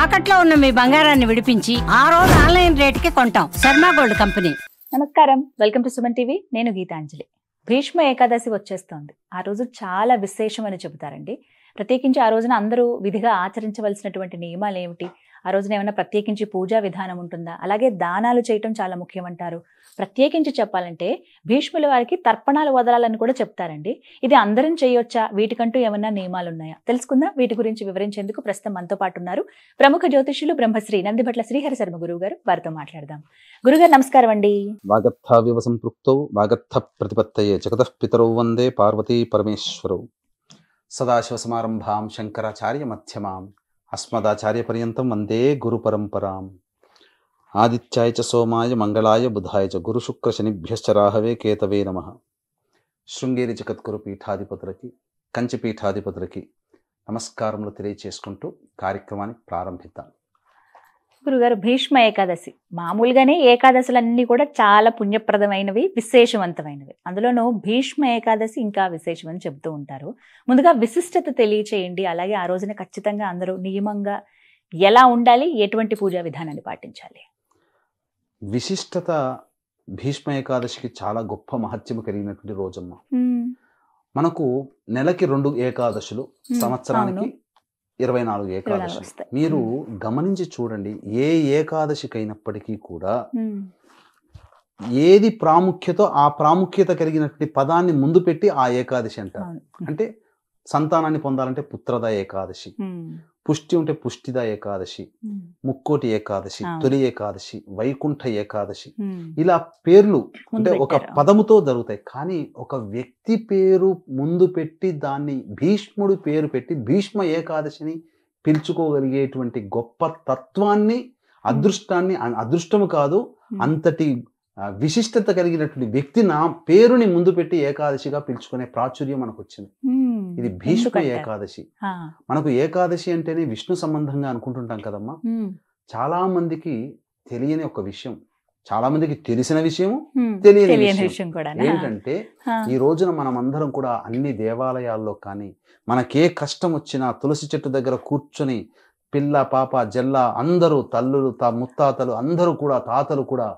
తాకట్లో ఉన్న మీ బంగారాన్ని విడిపించి ఆ రోజు ఆన్లైన్ రేటుకి కొంటాం. Sharma gold company. నమస్కారం, వెల్కమ్ టు సుమన్ టీవీ. నేను గీతాంజలి. భీష్మ ఏకాదశి వచ్చేస్తోంది. ఆ రోజు చాలా విశేషం అని చెబుతారండి. ప్రత్యేకించి ఆ రోజున అందరూ విధిగా ఆచరించవలసినటువంటి నియమాలు ఏమిటి, ఆ రోజున ఏమైనా ప్రత్యేకించి పూజా విధానం ఉంటుందా, అలాగే దానాలు చేయటం చాలా ముఖ్యమంటారు. ప్రత్యేకించి చెప్పాలంటే భీష్ముల వారికి తర్పణాలు వదలాలని కూడా చెప్తారండి. ఇది అందరం చేయొచ్చా, వీటికంటూ ఏమన్నా నియమాలు ఉన్నాయా తెలుసుకుందాం. వీటి గురించి వివరించేందుకు ప్రస్తుతం మనతో పాటు ఉన్నారు ప్రముఖ జ్యోతిష్యులు బ్రహ్మశ్రీ నందిభట్ల శ్రీహరి శర్మ గురువు గారు. వారితో మాట్లాడదాం. గురుగారు నమస్కారం అండి. వాగర్థావివ సంపృక్తౌ వాగర్థ ప్రతిపత్తయే జగతః పితరౌ వందే పార్వతీ పరమేశ్వరౌ. సదాశివసమారంభాం శంకరాచార్య మధ్యమాం అస్మదాచార్య పర్యంతం వందే గురు పరంపరాం. ఆదిత్యాయ చ సోమాయ మంగళాయ బుధాయ చ గురు శుక్ర శనిభ్యశ్చ రాహవే కేతవే నమః. శృంగేరి జగద్గురు పీఠాధిపతులకి, కంచి పీఠాధిపతులకి నమస్కారములు తెలియచేసుకుంటూ కార్యక్రమాన్ని ప్రారంభిద్దాం. గురుగారు, భీష్మ ఏకాదశి మామూలుగానే ఏకాదశులన్నీ కూడా చాలా పుణ్యప్రదమైనవి, విశేషవంతమైనవి. అందులోనూ భీష్మ ఏకాదశి ఇంకా విశేషం అని చెబుతూ ఉంటారు. ముందుగా విశిష్టత తెలియచేయండి. అలాగే ఆ రోజున ఖచ్చితంగా అందరూ నియమంగా ఎలా ఉండాలి, ఎటువంటి పూజా విధానాన్ని పాటించాలి? విశిష్టత భీష్మ ఏకాదశికి చాలా గొప్ప మహత్యము కలిగినటువంటి రోజమ్మ. మనకు నెలకి 2 ఏకాదశులు, సంవత్సరానికి 24 ఏకాదశి. మీరు గమనించి చూడండి, ఏ ఏకాదశికైనప్పటికీ కూడా ఏది ప్రాముఖ్యతో ఆ ప్రాముఖ్యత కలిగినటువంటి పదాన్ని ముందు పెట్టి ఆ ఏకాదశి అంటారు. అంటే సంతానాన్ని పొందాలంటే పుత్రద ఏకాదశి, పుష్టి ఉంటే పుష్టిద ఏకాదశి, ముక్కోటి ఏకాదశి, తొలి ఏకాదశి, వైకుంఠ ఏకాదశి, ఇలా పేర్లు అంటే ఒక పదముతో జరుగుతాయి. కానీ ఒక వ్యక్తి పేరు ముందు పెట్టి దాన్ని భీష్ముడు పేరు పెట్టి భీష్మ ఏకాదశిని పిలుచుకోగలిగేటువంటి గొప్ప తత్వాన్ని, అదృష్టాన్ని, అదృష్టము కాదు అంతటి విశిష్టత కలిగినటువంటి వ్యక్తి నా పేరుని ముందు పెట్టి ఏకాదశిగా పిలుచుకునే ప్రాచుర్యం మనకు వచ్చింది. ఇది భీష్మ ఏకాదశి. మనకు ఏకాదశి అంటేనే విష్ణు సంబంధంగా అనుకుంటుంటాం కదమ్మా. చాలా మందికి తెలియని ఒక విషయం, చాలా మందికి తెలిసిన విషయము, తెలియని విషయం ఏంటంటే, ఈ రోజున మనం అందరం కూడా అన్ని దేవాలయాల్లో కానీ మనకే కష్టం వచ్చినా తులసి చెట్టు దగ్గర కూర్చొని పిల్ల పాప జల్ల అందరూ, తల్లులు ముత్తాతలు అందరూ కూడా, తాతలు కూడా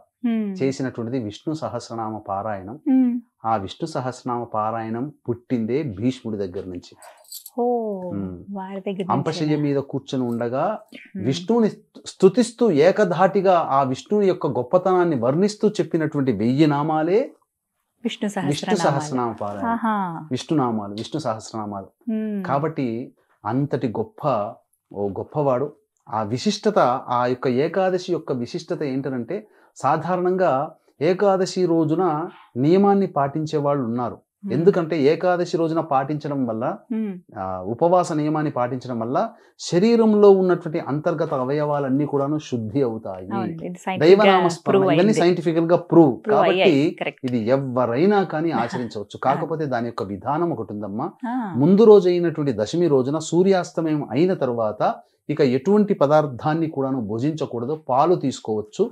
చేసినటువంటిది విష్ణు సహస్రనామ పారాయణం. ఆ విష్ణు సహస్రనామ పారాయణం పుట్టిందే భీష్ముడి దగ్గర నుంచి. అంపశయ్య మీద కూర్చొని ఉండగా విష్ణువుని స్తుతిస్తూ ఏకధాటిగా ఆ విష్ణువుని యొక్క గొప్పతనాన్ని వర్ణిస్తూ చెప్పినటువంటి 1000 నామాలే విష్ణు సహస్రనామ పారాయణం. విష్ణునామాలు, విష్ణు సహస్రనామాలు. కాబట్టి అంతటి గొప్పవాడు. ఆ విశిష్టత, ఆ యొక్క ఏకాదశి యొక్క విశిష్టత ఏంటంటే, సాధారణంగా ఏకాదశి రోజున నియమాన్ని పాటించే వాళ్ళు ఉన్నారు. ఎందుకంటే ఏకాదశి రోజున పాటించడం వల్ల, ఉపవాస నియమాన్ని పాటించడం వల్ల శరీరంలో ఉన్నటువంటి అంతర్గత అవయవాలన్నీ కూడాను శుద్ధి అవుతాయి. దైవనామస్మరణ, ఇవన్నీ సైంటిఫికల్ గా ప్రూవ్. కాబట్టి ఇది ఎవరైనా కానీ ఆచరించవచ్చు. కాకపోతే దాని యొక్క విధానం ఒకటి ఉందమ్మా. ముందు రోజు అయినటువంటి దశమి రోజున సూర్యాస్తమయం అయిన తర్వాత ఇక ఎటువంటి పదార్థాన్ని కూడాను భుజించకూడదు. పాలు తీసుకోవచ్చు,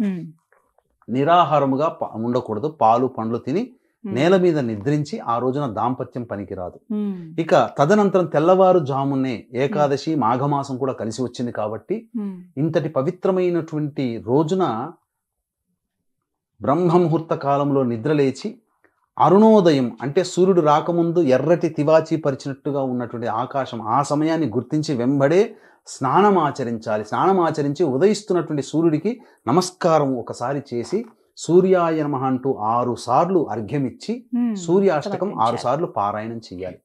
నిరాహారముగా ఉండకూడదు. పాలు పండ్లు తిని నేల మీద నిద్రించి ఆ రోజున దాంపత్యం పనికిరాదు. ఇక తదనంతరం తెల్లవారుజామునే ఏకాదశి, మాఘమాసం కూడా కలిసి వచ్చింది కాబట్టి ఇంతటి పవిత్రమైనటువంటి రోజున బ్రహ్మముహూర్త కాలంలో నిద్రలేచి అరుణోదయం అంటే సూర్యుడు రాకముందు ఎర్రటి తివాచి పరిచినట్టుగా ఉన్నటువంటి ఆకాశం, ఆ సమయాన్ని గుర్తించి వెంబడే స్నానం ఆచరించాలి. స్నానం ఆచరించి ఉదయిస్తున్నటువంటి సూర్యుడికి నమస్కారం ఒకసారి చేసి సూర్యాయ నమః అంటూ 6 సార్లు అర్ఘ్యమిచ్చి సూర్యాష్టకం 6 సార్లు పారాయణం చేయాలి.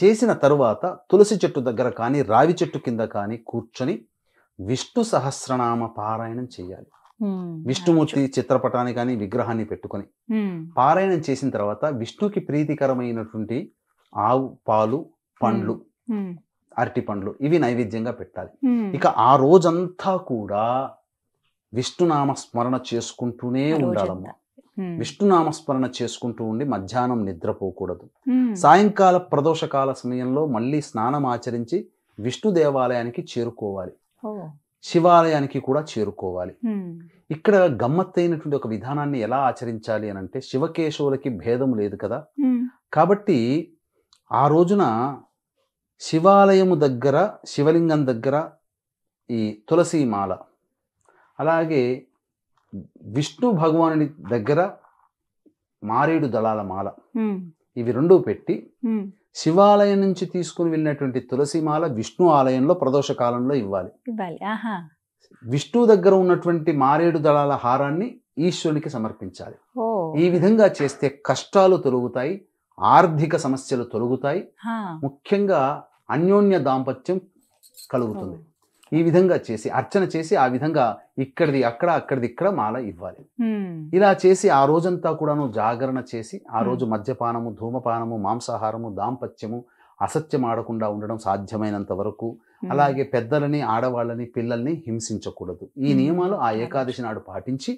చేసిన తరువాత తులసి చెట్టు దగ్గర కానీ రావి చెట్టు కింద కానీ కూర్చొని విష్ణు సహస్రనామ పారాయణం చేయాలి. విష్ణుమూర్తి చిత్రపటాన్ని కానీ విగ్రహాన్ని పెట్టుకొని పారాయణం చేసిన తర్వాత విష్ణుకి ప్రీతికరమైనటువంటి ఆవు పాలు, పండ్లు, అరటి పండ్లు ఇవి నైవేద్యంగా పెట్టాలి. ఇక ఆ రోజంతా కూడా విష్ణునామ స్మరణ చేసుకుంటూనే ఉండాలమ్మా. విష్ణునామస్మరణ చేసుకుంటూ ఉండి మధ్యాహ్నం నిద్రపోకూడదు. సాయంకాల ప్రదోషకాల సమయంలో మళ్ళీ స్నానం ఆచరించి విష్ణు దేవాలయానికి చేరుకోవాలి, శివాలయానికి కూడా చేరుకోవాలి. ఇక్కడ గమ్మత్తైనటువంటి ఒక విధానాన్ని ఎలా ఆచరించాలి అని అంటే, శివకేశవులకి భేదం లేదు కదా. కాబట్టి ఆ రోజున శివాలయము దగ్గర, శివలింగం దగ్గర ఈ తులసి మాల, అలాగే విష్ణు భగవానుడి దగ్గర మారేడు దళాల మాల, ఇవి రెండు పెట్టి శివాలయం నుంచి తీసుకుని వెళ్ళినటువంటి తులసి మాల విష్ణు ఆలయంలో ప్రదోష కాలంలో ఇవ్వాలి. విష్ణు దగ్గర ఉన్నటువంటి మారేడు దళాల హారాన్ని ఈశ్వరునికి సమర్పించాలి. ఈ విధంగా చేస్తే కష్టాలు తొలగుతాయి, ఆర్థిక సమస్యలు తొలగుతాయి, ముఖ్యంగా అన్యోన్య దాంపత్యం కలుగుతుంది. ఈ విధంగా చేసి అర్చన చేసి ఆ విధంగా ఇక్కడిది అక్కడ అక్కడిది ఇక్కడ మాల ఇవ్వాలి. ఇలా చేసి ఆ రోజంతా కూడాను జాగరణ చేసి ఆ రోజు మద్యపానము, ధూమపానము, మాంసాహారము, దాంపత్యము, అసత్యం ఆడకుండా ఉండడం సాధ్యమైనంత వరకు, అలాగే పెద్దలని, ఆడవాళ్ళని, పిల్లల్ని హింసించకూడదు. ఈ నియమాలు ఆ ఏకాదశి నాడు పాటించి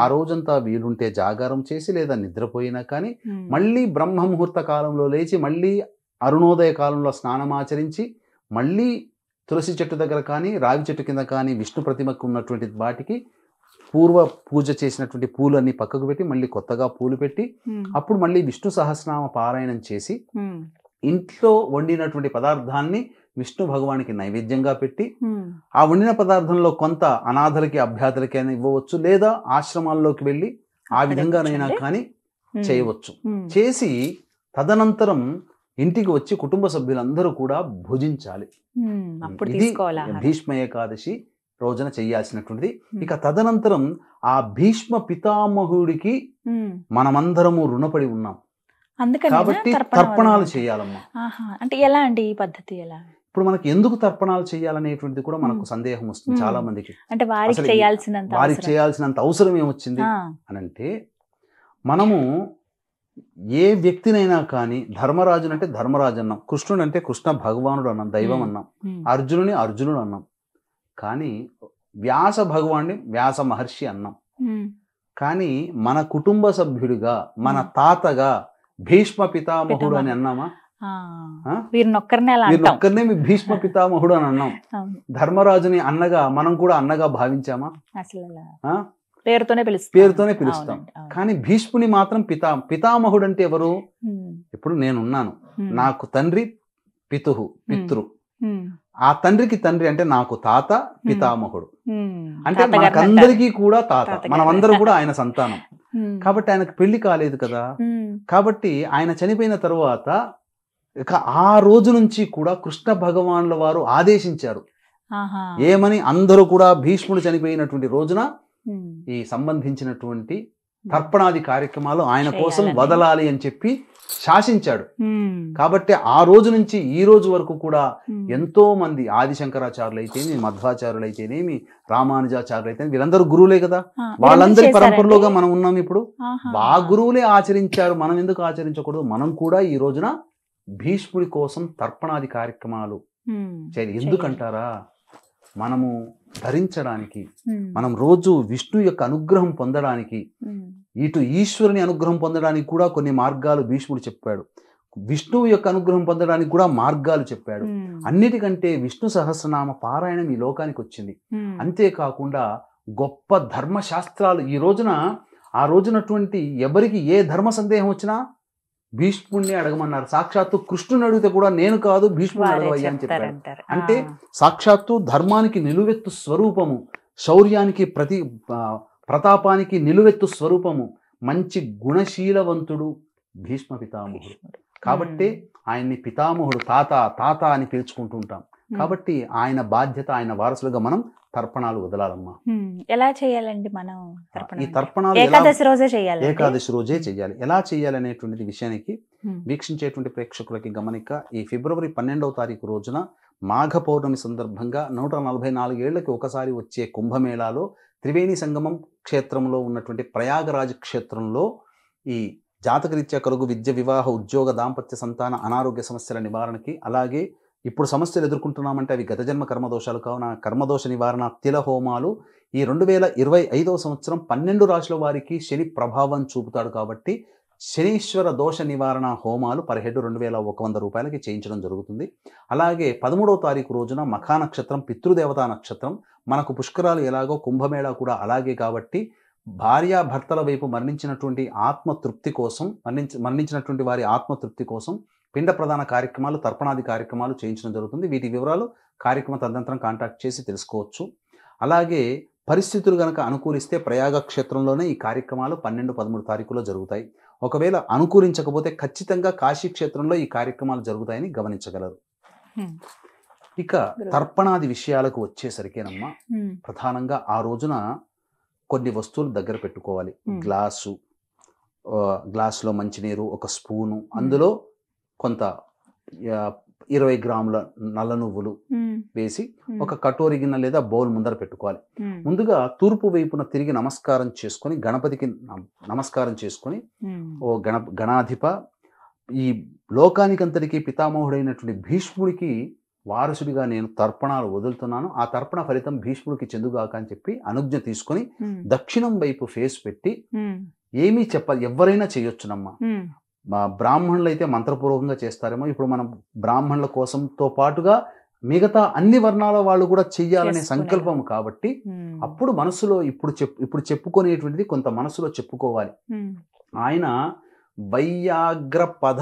ఆ రోజంతా వీలుంటే జాగారం చేసి లేదా నిద్రపోయినా కానీ మళ్ళీ బ్రహ్మ ముహూర్త కాలంలో లేచి మళ్ళీ అరుణోదయ కాలంలో స్నానమాచరించి మళ్ళీ తులసి చెట్టు దగ్గర కానీ రావి చెట్టు కింద కానీ విష్ణు ప్రతిమకు ఉన్నటువంటి వాటికి పూర్వ పూజ చేసినటువంటి పూలన్నీ పక్కకు పెట్టి మళ్ళీ కొత్తగా పూలు పెట్టి అప్పుడు మళ్ళీ విష్ణు సహస్రనామ పారాయణం చేసి ఇంట్లో వండినటువంటి పదార్థాన్ని విష్ణు భగవానికి నైవేద్యంగా పెట్టి ఆ వండిన పదార్థంలో కొంత అనాథలకి, అభ్యాథలకి అయినా ఇవ్వవచ్చు, లేదా ఆశ్రమాల్లోకి వెళ్ళి ఆ విధంగానైనా కానీ చేయవచ్చు. చేసి తదనంతరం ఇంటికి వచ్చి కుటుంబ సభ్యులందరూ కూడా భుజించాలి. ఇది భీష్మ ఏకాదశి రోజున చేయాల్సినటువంటిది. ఇక తదనంతరం ఆ భీష్మ పితామహుడికి మనమందరము రుణపడి ఉన్నాం కాబట్టి తర్పణాలు చేయాలమ్మా. అంటే ఎలా అండి ఈ పద్ధతి? ఎలా ఇప్పుడు మనకి ఎందుకు తర్పణాలు చేయాలనేటువంటిది కూడా మనకు సందేహం వస్తుంది చాలా మందికి. అంటే వారికి చేయాల్సినంత అవసరం ఏమొచ్చింది అనంటే, మనము ఏ వ్యక్తినైనా కానీ ధర్మరాజును అంటే ధర్మరాజు అన్నాం, కృష్ణుడు అంటే కృష్ణ భగవానుడు అన్నాం, దైవం అన్నాం, అర్జునుని అర్జునుడు అన్నాం, కానీ వ్యాస భగవాన్ని వ్యాస మహర్షి అన్నాం. కానీ మన కుటుంబ సభ్యుడిగా, మన తాతగా భీష్మ పితామహుడు అని అన్నామా? వీరినొక్కరినే భీష్మ పితామహుడు అని అన్నాం. ధర్మరాజుని అన్నగా మనం కూడా అన్నగా భావించామా? పేరుతోనే పిలుస్తాం. కానీ భీష్ముని మాత్రం పితామహుడు అంటే ఎవరు? ఇప్పుడు నేనున్నాను, నాకు తండ్రి పితృ, ఆ తండ్రికి తండ్రి అంటే నాకు తాత పితామహుడు. అంటే మనకందరికీ కూడా తాత, మనమందరం కూడా ఆయన సంతానం. కాబట్టి ఆయనకు పెళ్లి కాలేదు కదా, కాబట్టి ఆయన చనిపోయిన తరువాత ఇక ఆ రోజు నుంచి కూడా కృష్ణ భగవానుల వారు ఆదేశించారు ఏమని, అందరూ కూడా భీష్ముడు చనిపోయినటువంటి రోజున ఈ సంబంధించినటువంటి తర్పణాది కార్యక్రమాలు ఆయన కోసం వదలాలి అని చెప్పి శాసించాడు. కాబట్టి ఆ రోజు నుంచి ఈ రోజు వరకు కూడా ఎంతో మంది ఆదిశంకరాచార్యులు అయితేనేమి, మధ్వాచార్యులు అయితేనేమి, రామానుజాచార్యులు అయితేనేమి, వీళ్ళందరూ గురువులే కదా, వాళ్ళందరి పరంపరలోగా మనం ఉన్నాం. ఇప్పుడు ఆ గురువులే ఆచరించారు, మనం ఎందుకు ఆచరించకూడదు? మనం కూడా ఈ రోజున భీష్ముడి కోసం తర్పణాది కార్యక్రమాలు చేయాలి. ఎందుకంటారా? మనము ధరించడానికి, మనం రోజు విష్ణు యొక్క అనుగ్రహం పొందడానికి, ఇటు ఈశ్వరుని అనుగ్రహం పొందడానికి కూడా కొన్ని మార్గాలు భీష్ముడు చెప్పాడు, విష్ణువు యొక్క అనుగ్రహం పొందడానికి కూడా మార్గాలు చెప్పాడు. అన్నిటికంటే విష్ణు సహస్రనామ పారాయణం ఈ లోకానికి వచ్చింది. అంతేకాకుండా గొప్ప ధర్మశాస్త్రాలు ఈ రోజున, ఆ రోజునటువంటి ఎవరికి ఏ ధర్మ సందేహం వచ్చినా భీష్ముడిని అడగమన్నారు. సాక్షాత్తు కృష్ణుని అడిగితే కూడా నేను కాదు భీష్ముడిని అడగవయ్యా అని చెప్పారు. అంటే సాక్షాత్తు ధర్మానికి నిలువెత్తు స్వరూపము, శౌర్యానికి ప్రతాపానికి నిలువెత్తు స్వరూపము, మంచి గుణశీలవంతుడు భీష్మ పితామహుడు. కాబట్టి ఆయన్ని పితామహుడు, తాత అని పిలుచుకుంటూ ఉంటాం. కాబట్టి ఆయన బాధ్యత, ఆయన వారసులుగా మనం తర్పణాలు వదలాలమ్మా. ఎలా చేయాలండి మనం? ఈ తర్పణాలు ఏకాదశి రోజే చేయాలి. ఎలా చేయాలి అనేటువంటి విషయానికి వీక్షించేటువంటి ప్రేక్షకులకి గమనిక. ఈ ఫిబ్రవరి 12వ తారీఖు రోజున మాఘ పౌర్ణమి సందర్భంగా 144 ఏళ్లకి ఒకసారి వచ్చే కుంభమేళాలో త్రివేణి సంగమం క్షేత్రంలో ఉన్నటువంటి ప్రయాగరాజ్ క్షేత్రంలో ఈ జాతకరీత్యా కలుగు విద్య, వివాహ, ఉద్యోగ, దాంపత్య, సంతాన, అనారోగ్య సమస్యల నివారణకి, అలాగే ఇప్పుడు సమస్యలు ఎదుర్కొంటున్నామంటే అవి గత జన్మ కర్మదోషాలు కావున కర్మదోష నివారణ తిల హోమాలు ఈ 2025వ సంవత్సరం 12 రాశుల వారికి శని ప్రభావం చూపుతాడు. కాబట్టి శనీశ్వర దోష నివారణ హోమాలు పర్ హెడ్ 2100 రూపాయలకి చేయించడం జరుగుతుంది. అలాగే 13వ తారీఖు రోజున మఖా నక్షత్రం, పితృదేవతా నక్షత్రం, మనకు పుష్కరాలు ఎలాగో కుంభమేళా కూడా అలాగే. కాబట్టి భార్యాభర్తల వైపు మరణించినటువంటి ఆత్మతృప్తి కోసం, మరణించినటువంటి వారి ఆత్మతృప్తి కోసం పిండ ప్రధాన కార్యక్రమాలు, తర్పణాది కార్యక్రమాలు చేయించడం జరుగుతుంది. వీటి వివరాలు కార్యక్రమ తదనంతరం కాంటాక్ట్ చేసి తెలుసుకోవచ్చు. అలాగే పరిస్థితులు కనుక అనుకూలిస్తే ప్రయాగ క్షేత్రంలోనే ఈ కార్యక్రమాలు 12, 13 తారీఖులో జరుగుతాయి. ఒకవేళ అనుకూలించకపోతే ఖచ్చితంగా కాశీ క్షేత్రంలో ఈ కార్యక్రమాలు జరుగుతాయని గమనించగలరు. ఇక తర్పణాది విషయాలకు వచ్చేసరికేనమ్మా, ప్రధానంగా ఆ రోజున కొన్ని వస్తువులు దగ్గర పెట్టుకోవాలి. గ్లాసులో మంచినీరు, ఒక స్పూను, అందులో కొంత 20 గ్రాముల నల్ల నువ్వులు వేసి ఒక కటోరి గిన్నె లేదా బౌల్ ముందర పెట్టుకోవాలి. ముందుగా తూర్పు వైపున తిరిగి నమస్కారం చేసుకొని గణపతికి నమస్కారం చేసుకొని, ఓ గణాధిప, ఈ లోకానికంతటికీ పితామహుడైనటువంటి భీష్ముడికి వారసుడిగా నేను తర్పణాలు వదులుతున్నాను, ఆ తర్పణ ఫలితం భీష్ముడికి చెందుగాక అని చెప్పి అనుజ్ఞ తీసుకొని దక్షిణం వైపు ఫేస్ పెట్టి ఏమీ చెప్పాలి. ఎవరైనా చేయొచ్చునమ్మా. మా బ్రాహ్మణులు అయితే మంత్రపూర్వకంగా చేస్తారేమో. ఇప్పుడు మనం బ్రాహ్మణుల కోసంతో పాటుగా మిగతా అన్ని వర్ణాల వాళ్ళు కూడా చెయ్యాలనే సంకల్పం కాబట్టి అప్పుడు మనసులో ఇప్పుడు చెప్పుకునేటువంటిది కొంత మనసులో చెప్పుకోవాలి. ఆయన వైయాగ్రపద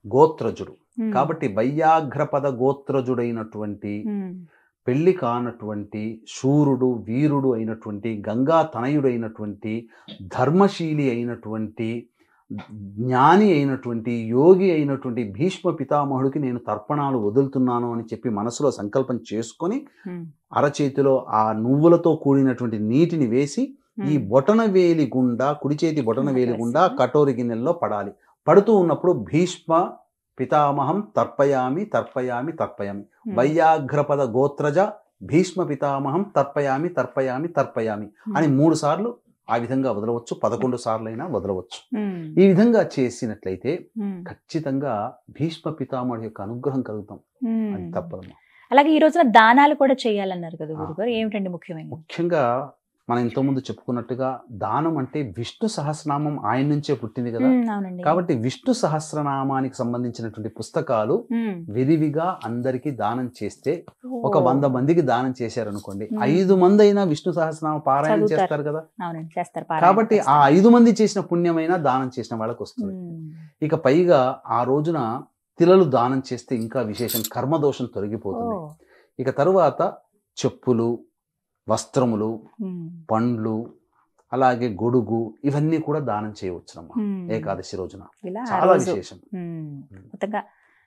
గోత్రజుడు కాబట్టి వైయాగ్రపద గోత్రజుడైనటువంటి, పెళ్లి కానటువంటి, శూరుడు వీరుడు అయినటువంటి, గంగా తనయుడైనటువంటి, ధర్మశీలి అయినటువంటి, జ్ఞాని అయినటువంటి, యోగి అయినటువంటి భీష్మ పితామహుడికి నేను తర్పణాలు వదులుతున్నాను అని చెప్పి మనసులో సంకల్పం చేసుకొని అరచేతిలో ఆ నువ్వులతో కూడినటువంటి నీటిని వేసి ఈ బొటనవేలి గుండా, కుడి చేతి బొటనవేలి గుండా కటోరి గిన్నెల్లో పడాలి. పడుతూ ఉన్నప్పుడు భీష్మ పితామహం తర్పయామి తర్పయామి తర్పయామి, వైయాగ్రపద గోత్రజ భీష్మ పితామహం తర్పయామి తర్పయామి తర్పయామి అని 3 సార్లు ఆ విధంగా వదలవచ్చు. 11 సార్లు అయినా వదలవచ్చు. ఈ విధంగా చేసినట్లయితే ఖచ్చితంగా భీష్మ పితామహుడి యొక్క అనుగ్రహం కలుగుతాం. అది తప్పదమ్మా. అలాగే ఈ రోజున దానాలు కూడా చేయాలన్నారు కదా గురుగారు, ఏమిటండి ముఖ్యమైన? ముఖ్యంగా మనం ఇంతకుముందు చెప్పుకున్నట్టుగా దానం అంటే విష్ణు సహస్రనామం ఆయన నుంచే పుట్టింది కదా. కాబట్టి విష్ణు సహస్రనామానికి సంబంధించినటువంటి పుస్తకాలు విరివిగా అందరికీ దానం చేస్తే, ఒక 100 మందికి దానం చేశారనుకోండి, 5 మంది అయినా విష్ణు సహస్రనామ పారాయణం చేస్తారు కదా. కాబట్టి ఆ 5 మంది చేసిన పుణ్యమైనా దానం చేసిన వాళ్ళకి వస్తుంది. ఇక పైగా ఆ రోజున తిలలు దానం చేస్తే ఇంకా విశేషం, కర్మదోషం తొలగిపోతుంది. ఇక తరువాత చెప్పులు, వస్త్రములు, పండ్లు, అలాగే గొడుగు, ఇవన్నీ కూడా దానం చేయవచ్చునమ్మా ఏకాదశి రోజున. చాలా విశేషం. మొత్తంగా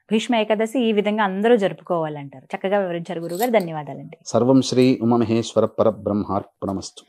భీష్మ ఏకాదశి ఈ విధంగా అందరూ జరుపుకోవాలంటారు. చక్కగా వివరించారు గురుగారు, ధన్యవాదాలండి. సర్వం శ్రీ ఉమామహేశ్వర పరబ్రహ్మార్పణమస్తు.